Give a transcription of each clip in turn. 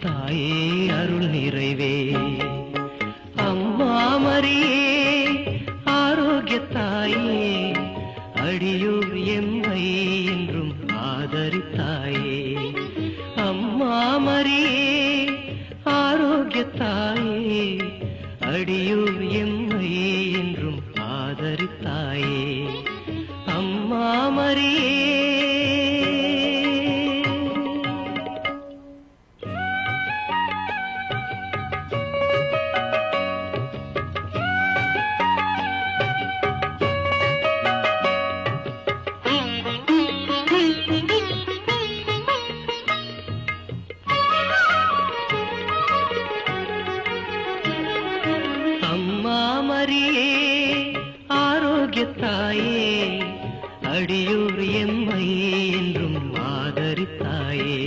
தாயே அருள் நிறைவே அம்மா மரியே ஆரோக்கிய தாயே அடியோர் எம்மை என்றும் ஆதரித்தாயே அம்மா மரியே ஆரோக்கிய தாயே அடியோர் எம்மை என்றும் ஆதரித்தாயே அம்மா மரியே மரியே ஆரோக்கிய தாயே அடியோர் எம்மை என்றும் ஆதரித்தாயே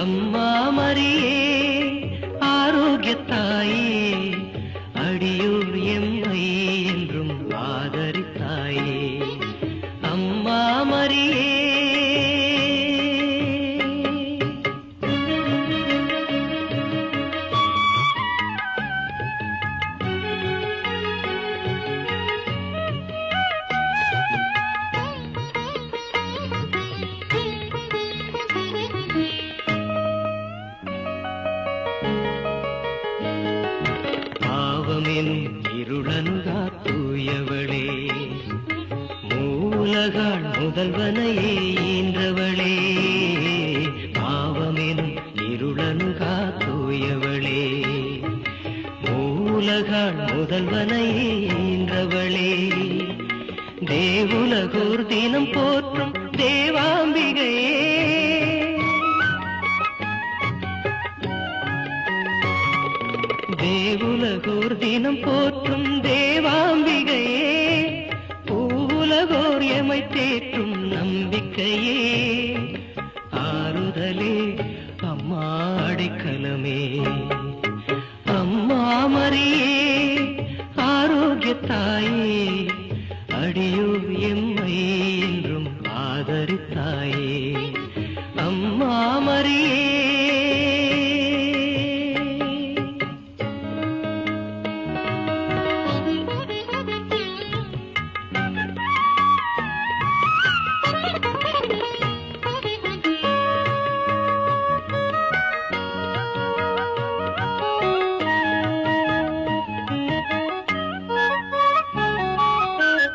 அம்மா மரியே ஆரோக்கிய தாயே அடியோர் எம்மை என்றும் ஆதரித்தாயே அம்மா மரியே இருளனுகா தூயவளே மூலகாள் முதல்வனையே ஈன்றவளே பாவமெனும் இருளனுகா தூயவளே மூலகாள் முதல்வனையே ஈன்றவளே தேவுலகோர் தினம் போற்றும் தேவாம்பிகையே தேவுலகோர் தினம் போற்றும் தேவாம்பிகையே பூவுலகோர் எமை தேற்றும் நம்பிக்கையே ஆறுதலே அம்மா அடைக்கலமே அம்மா மரியே ஆரோக்கிய தாயே அடியோர் எம்மை என்றும் ஆதரித்தாயே அம்மா மரியே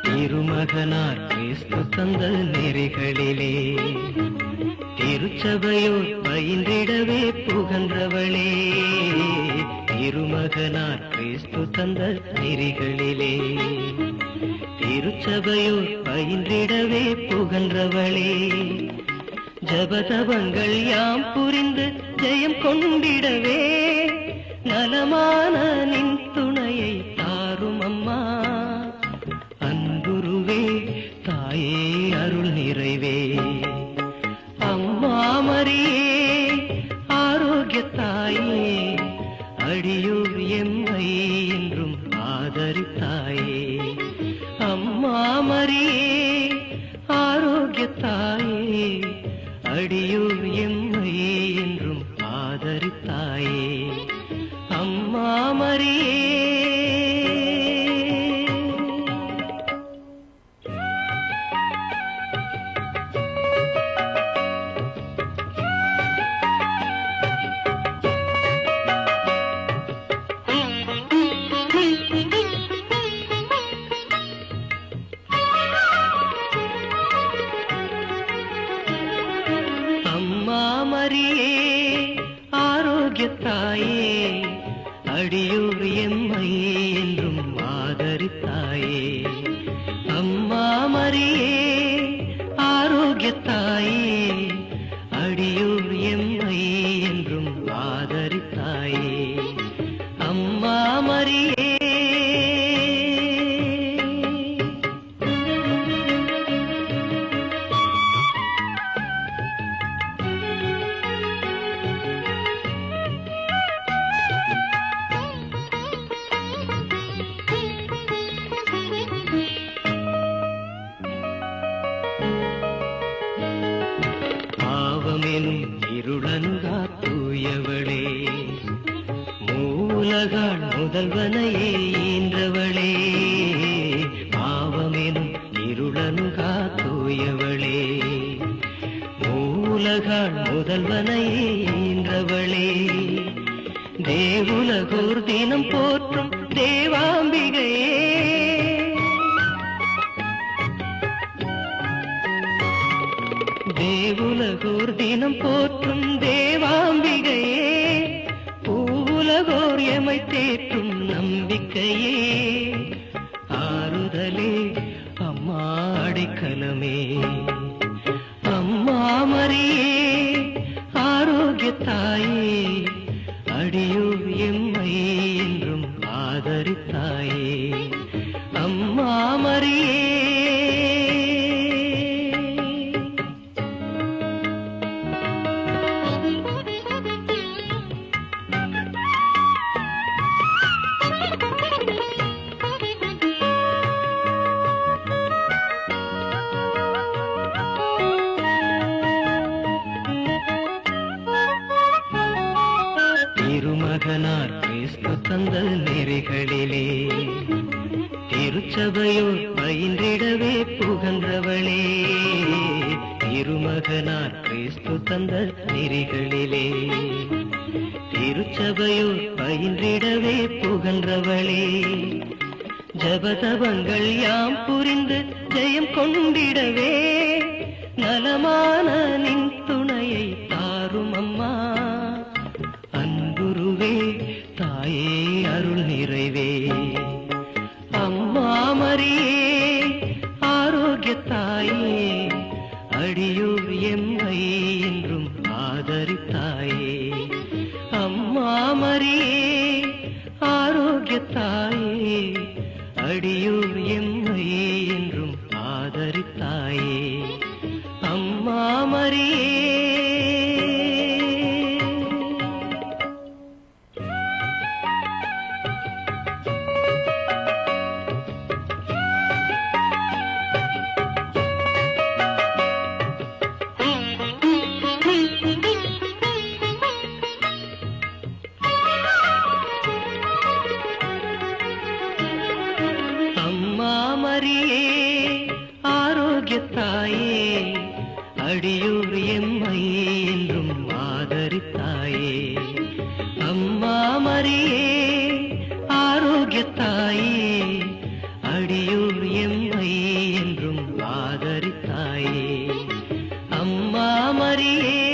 திருமகனார் கிறிஸ்து தந்த நெறிகளிலே திருச்சபையோர் பயின்றிடவே புகன்றவளே திருமகனார் கிறிஸ்து தந்த நெறிகளிலே திருச்சபையோர் பயின்றிடவே புகன்றவளே ஜபதபங்கள் யாம் புரிந்து ஜெயம் கொண்டிடவே நலமான நின் துணையை தாரும் அம்மா அன்புருவே தாயே அருள் நிறைவே அம்மா மரியே ஆரோக்கிய தாயே அடியோர் எம்மை என்றும் ஆதரித்தாயே அம்மா மரியே ஆரோக்கிய தாயே அடியோர் எம்மை என்றும் ஆதரித்தாயே அம்மா மரியே அம்மா மரியே ஆரோக்கிய தாயே அடியோர் எம்மை என்றும் ஆதரித்தாயே அம்மா மரியே ஆரோக்கிய தாயே அடியோர் எம்மை என்றும் ஆதரித்தாயே அம்மா மரியே முதல்வனையே ஈன்றவளே, பாவமெனும் இருளனுகா தூயவளே. மூலகாள் முதல்வனையே ஈன்றவளே, தேவுலகோர் தினம் போற்றும் தேவாம்பிகையே. தேவுலகோர் தினம் போற்றும் தேவாம்பிகையே, பூவுலகோர் எமை தேற்றும் நம்பிக்கையே. ஆறுதலே அம்மா அடைக்கலமே, அம்மா மரியே ஆரோக்கியத்தாயே, அடியோர் எம்மை என்றும் ஆதரித்தாயே. அம்மா மரியே. திருமகனார் கிறிஸ்து தந்த நெறிகளிலே, திருச்சபையோர் பயின்றிடவே புகன்றவளே. திருமகனார் கிறிஸ்து தந்த நெறிகளிலே, திருச்சபையோர் பயின்றிடவே புகன்றவளே. ஜபதபங்கள் யாம் புரிந்து ஜெயம் கொண்டிடவே, நலமான நின் துணையை தாரும் அம்மா. அன்புருவே தாயே அருள் நிறைவே, அம்மா மரியே ஆரோக்கியத்தாயே, அடியோர் எம்மை என்றும் ஆதரித்தாயே. அம்மா மரியே ஆரோக்கியத்தாயே, அடியோர் எம்மை என்றும் ஆதரித்தாயே. அம்மா மரியே. அம்மா மரியே ஆரோக்கியத்தாயே, அடியோர் எம்மை என்றும் ஆதரித்தாயே.